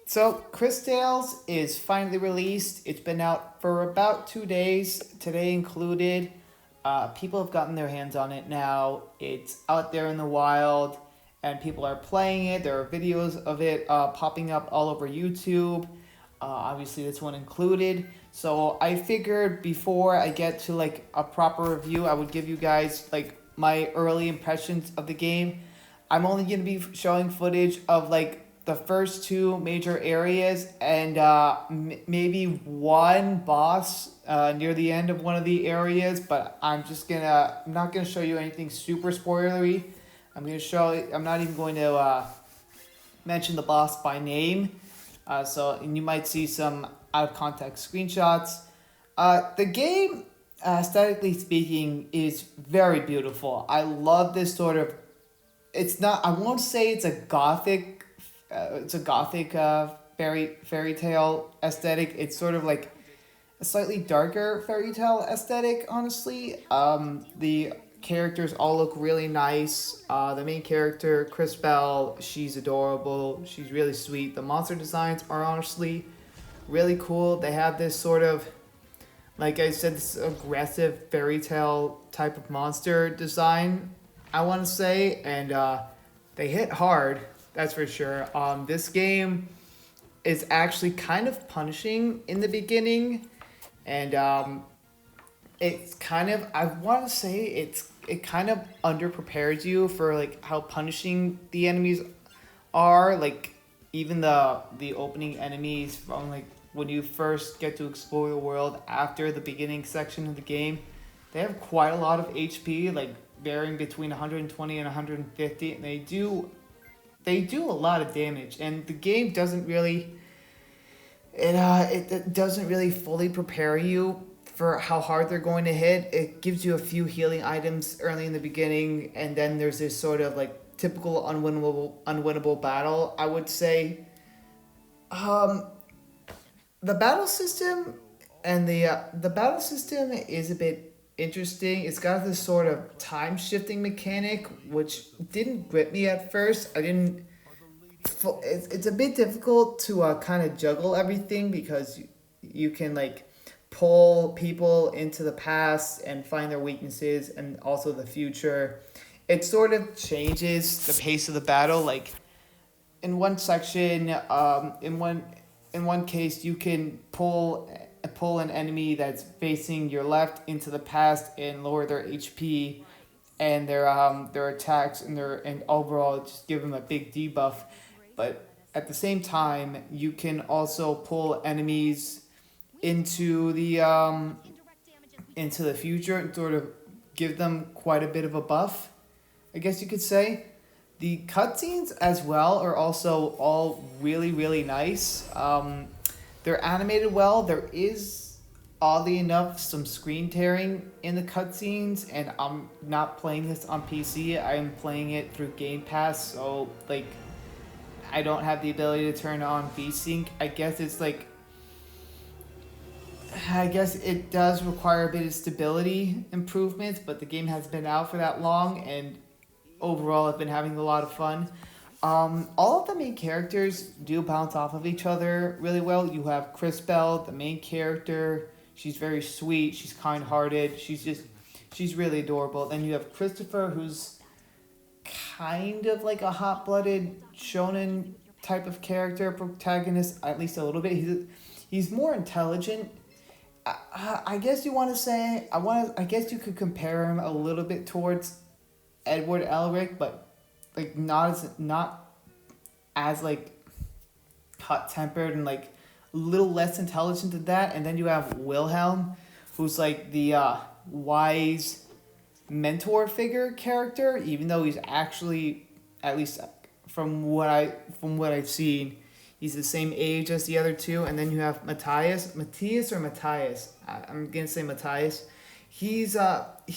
So, Cris Tales is finally released. It's been out for about 2 days, today included. People have gotten their hands on it now. It's out there in the wild, and people are playing it. There are videos of it popping up all over YouTube. Obviously, this one included. So, I figured before I get to like a proper review, I would give you guys like my early impressions of the game. I'm only going to be showing footage of like the first two major areas and maybe one boss near the end of one of the areas, but I'm not gonna show you anything super spoilery. I'm not even going to mention the boss by name. And you might see some out of context screenshots. The game, aesthetically speaking, is very beautiful. I love this sort of. It's not. I won't say it's a gothic. It's a gothic fairy tale aesthetic. It's sort of like a slightly darker fairy tale aesthetic. Honestly, the characters all look really nice. The main character, Chris Bell, she's adorable. She's really sweet. The monster designs are honestly really cool. They have this sort of, like I said, this aggressive fairy tale type of monster design, I want to say, and they hit hard, that's for sure. This game is actually kind of punishing in the beginning, and it's kind of, I want to say it kind of underprepares you for like how punishing the enemies are. Like even the opening enemies from like when you first get to explore the world after the beginning section of the game, they have quite a lot of HP, like varying between 120 and 150, and they do a lot of damage. And the game doesn't really it doesn't really fully prepare you for how hard they're going to hit. It gives you a few healing items early in the beginning, and then there's this sort of like typical unwinnable battle, I would say. The battle system the battle system is a bit interesting. It's got this sort of time shifting mechanic, which didn't grip me at first. I didn't. It's a bit difficult to kind of juggle everything because you can like pull people into the past and find their weaknesses and also the future. It sort of changes the pace of the battle. Like in one section, in one case, you can pull an enemy that's facing your left into the past and lower their HP and their attacks and overall just give them a big debuff. But at the same time, you can also pull enemies into the future and sort of give them quite a bit of a buff, I guess you could say. The cutscenes as well are also all really, really nice. They're animated well. There is, oddly enough, some screen tearing in the cutscenes, and I'm not playing this on PC. I'm playing it through Game Pass, so like I don't have the ability to turn on VSync. I guess it does require a bit of stability improvements, but the game has been out for that long, and overall I've been having a lot of fun. All of the main characters do bounce off of each other really well. You have Chris Bell, the main character. She's very sweet. She's kind-hearted. She's really adorable. Then you have Christopher, who's kind of like a hot-blooded shonen type of character, protagonist, at least a little bit. He's more intelligent. I guess you want to say I guess you could compare him a little bit towards Edward Elric, but like not as like hot tempered and like a little less intelligent than that. And then you have Wilhelm, who's like the wise mentor figure character, even though he's actually, at least from what I've seen, he's the same age as the other two. And then you have Matthias. I'm gonna say Matthias. He's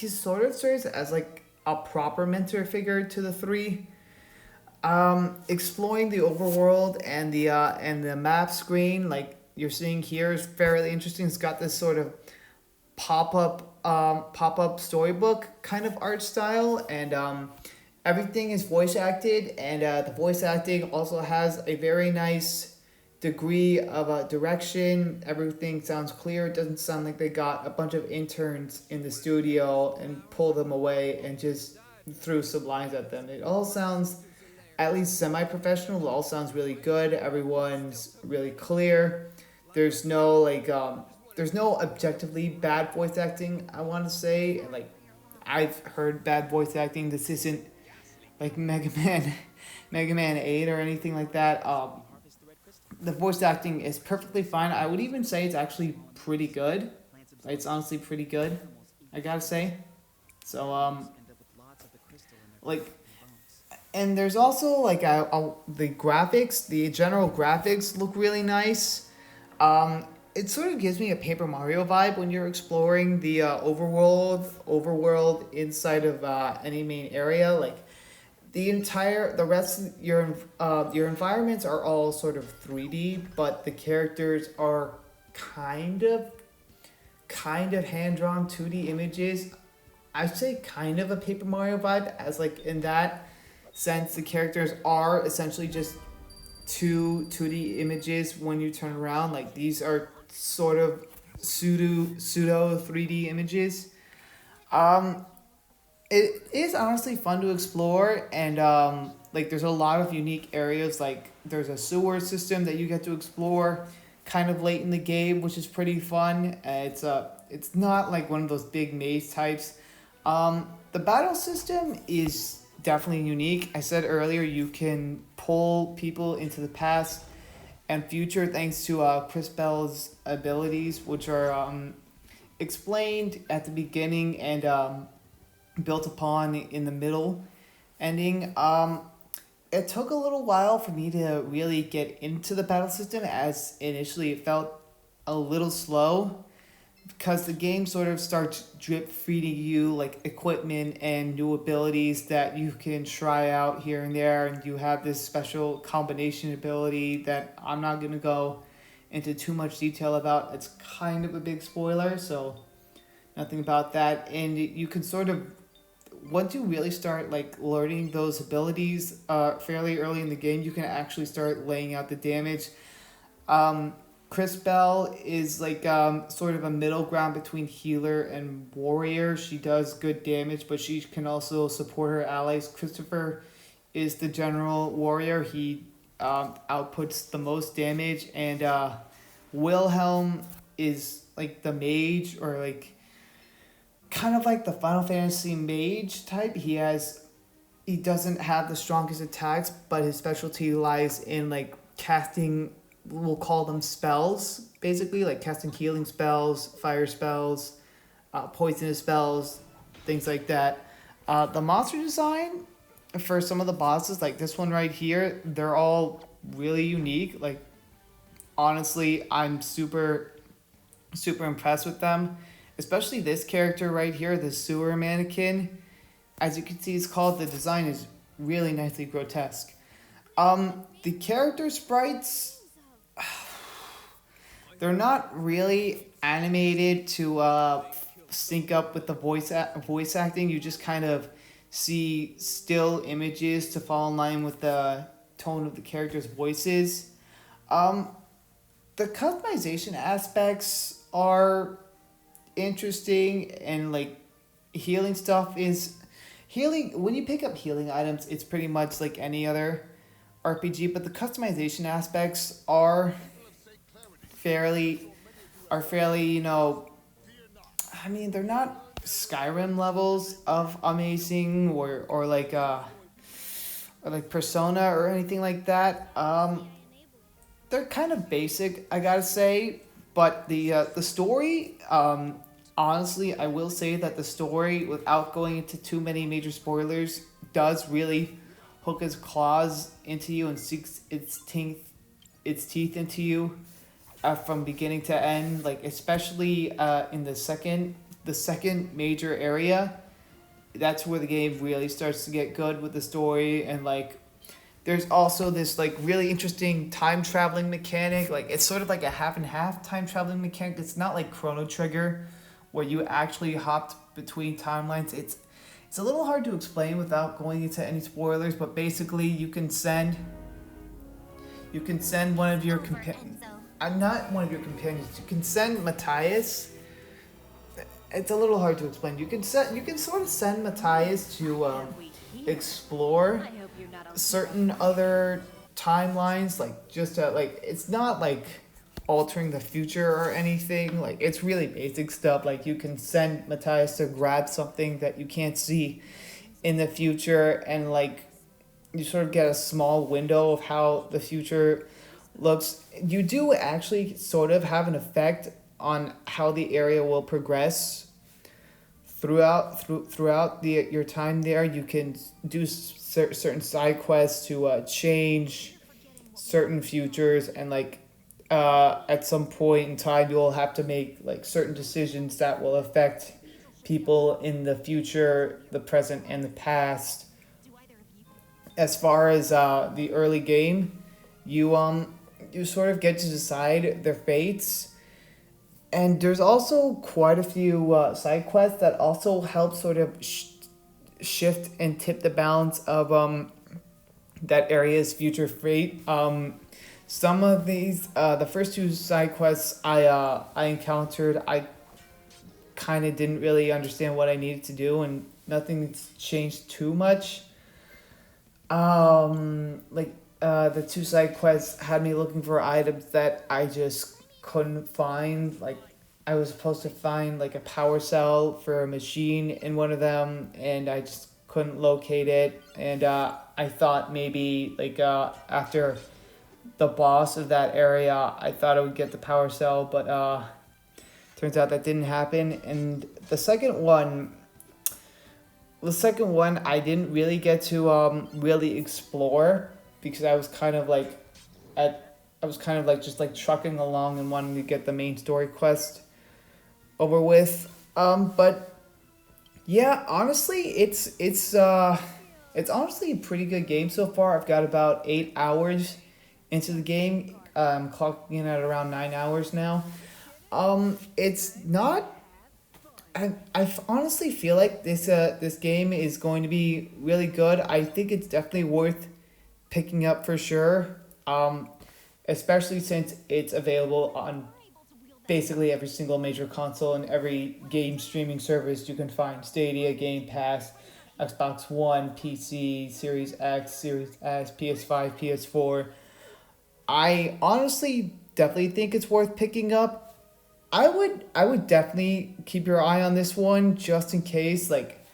sort of serves as like a proper mentor figure to the three. Exploring the overworld and the map screen like you're seeing here is fairly interesting. It's got this sort of pop-up storybook kind of art style, and everything is voice acted, and the voice acting also has a very nice degree of direction. Everything sounds clear. It doesn't sound like they got a bunch of interns in the studio and pulled them away and just threw some lines at them. It all sounds at least semi-professional. It all sounds really good. Everyone's really clear. There's no there's no objectively bad voice acting, I want to say. And like, I've heard bad voice acting. This isn't like Mega Man 8 or anything like that. The voice acting is perfectly fine. I would even say it's actually pretty good. It's honestly pretty good, I gotta say. So like, and there's also like the graphics. The general graphics look really nice. It sort of gives me a Paper Mario vibe when you're exploring the overworld inside of any main area. Like, the rest of your environments are all sort of 3D, but the characters are kind of hand drawn 2D images. I'd say kind of a Paper Mario vibe, as like in that sense the characters are essentially just 2D images when you turn around. Like, these are sort of pseudo 3D images. It is honestly fun to explore, and like, there's a lot of unique areas. Like, there's a sewer system that you get to explore kind of late in the game, which is pretty fun. It's not like one of those big maze types. The battle system is definitely unique. I said earlier you can pull people into the past and future thanks to Cris Bell's abilities, which are explained at the beginning and built upon in the middle ending. It took a little while for me to really get into the battle system, as initially it felt a little slow, because the game sort of starts drip feeding you like equipment and new abilities that you can try out here and there, and you have this special combination ability that I'm not going to go into too much detail about. It's kind of a big spoiler, so nothing about that. And you can sort of, once you really start like learning those abilities fairly early in the game, you can actually start laying out the damage. Cris Bell is like sort of a middle ground between healer and warrior. She does good damage, but she can also support her allies. Christopher is the general warrior. He outputs the most damage, and Wilhelm is like the mage, or like kind of like the Final Fantasy mage type. He doesn't have the strongest attacks, but his specialty lies in like casting, we'll call them spells, basically, like casting healing spells, fire spells, poisonous spells, things like that. The monster design for some of the bosses, like this one right here, they're all really unique. Like, honestly, I'm super impressed with them, especially this character right here, the sewer mannequin. As you can see, it's called, the design is really nicely grotesque. The character sprites, they're not really animated to sync up with the voice acting. You just kind of see still images to fall in line with the tone of the characters' voices. The customization aspects are interesting, and like, healing stuff is healing. When you pick up healing items, it's pretty much like any other RPG, but the customization aspects are fairly, I mean, they're not Skyrim levels of amazing, or like Persona or anything like that. They're kind of basic, I gotta say, but the story, honestly, I will say that the story, without going into too many major spoilers, does really hook its claws into you and sinks its teeth into you from beginning to end. Like, especially in the second major area, that's where the game really starts to get good with the story. And like, there's also this like really interesting time traveling mechanic. Like, it's sort of like a half and half time traveling mechanic. It's not like Chrono Trigger, where you actually hopped between timelines. It's a little hard to explain without going into any spoilers, but basically you can send You can send one of your companions. I'm not one of your companions. You can send Matthias. It's a little hard to explain. You can sort of send Matthias to explore certain other timelines, like just like it's not like altering the future or anything. Like it's really basic stuff. Like you can send Matthias to grab something that you can't see in the future, and like you sort of get a small window of how the future looks. You do actually sort of have an effect on how the area will progress throughout the your time there. You can do certain side quests to change certain futures, and like at some point in time you'll have to make like certain decisions that will affect people in the future, the present, and the past. As far as the early game, you sort of get to decide their fates, and there's also quite a few side quests that also help sort of shift and tip the balance of that area's future fate. Some of these, the first two side quests I encountered, I kind of didn't really understand what I needed to do, and nothing's changed too much. The two side quests had me looking for items that I just couldn't find. Like I was supposed to find like a power cell for a machine in one of them, and I just couldn't locate it. And I thought maybe like after the boss of that area, I thought I would get the power cell, but turns out that didn't happen. And the second one I didn't really get to really explore, because I was kind of like just like trucking along and wanting to get the main story quest over with. But yeah, honestly, it's honestly a pretty good game so far. I've got about 8 hours into the game. I'm clocking in at around 9 hours now. It's not. I honestly feel like this game is going to be really good. I think it's definitely worth picking up for sure. Especially since it's available on basically every single major console and every game streaming service you can find: Stadia, Game Pass, Xbox One, PC, Series X, Series S, PS5, PS4. I honestly definitely think it's worth picking up. I would definitely keep your eye on this one just in case. Like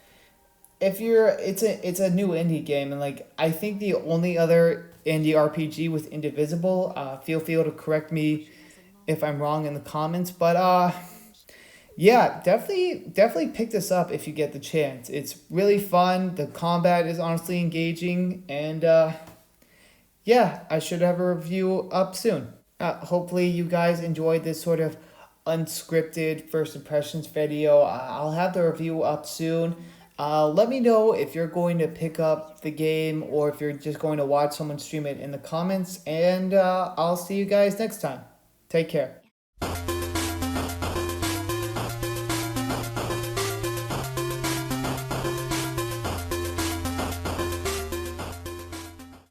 if it's a new indie game, and like I think the only other indie RPG with Indivisible. Feel free to correct me if I'm wrong in the comments, but yeah, definitely pick this up if you get the chance. It's really fun. The combat is honestly engaging, and yeah, I should have a review up soon. Hopefully you guys enjoyed this sort of unscripted first impressions video. I'll have the review up soon. Let me know if you're going to pick up the game or if you're just going to watch someone stream it in the comments, and I'll see you guys next time. Take care.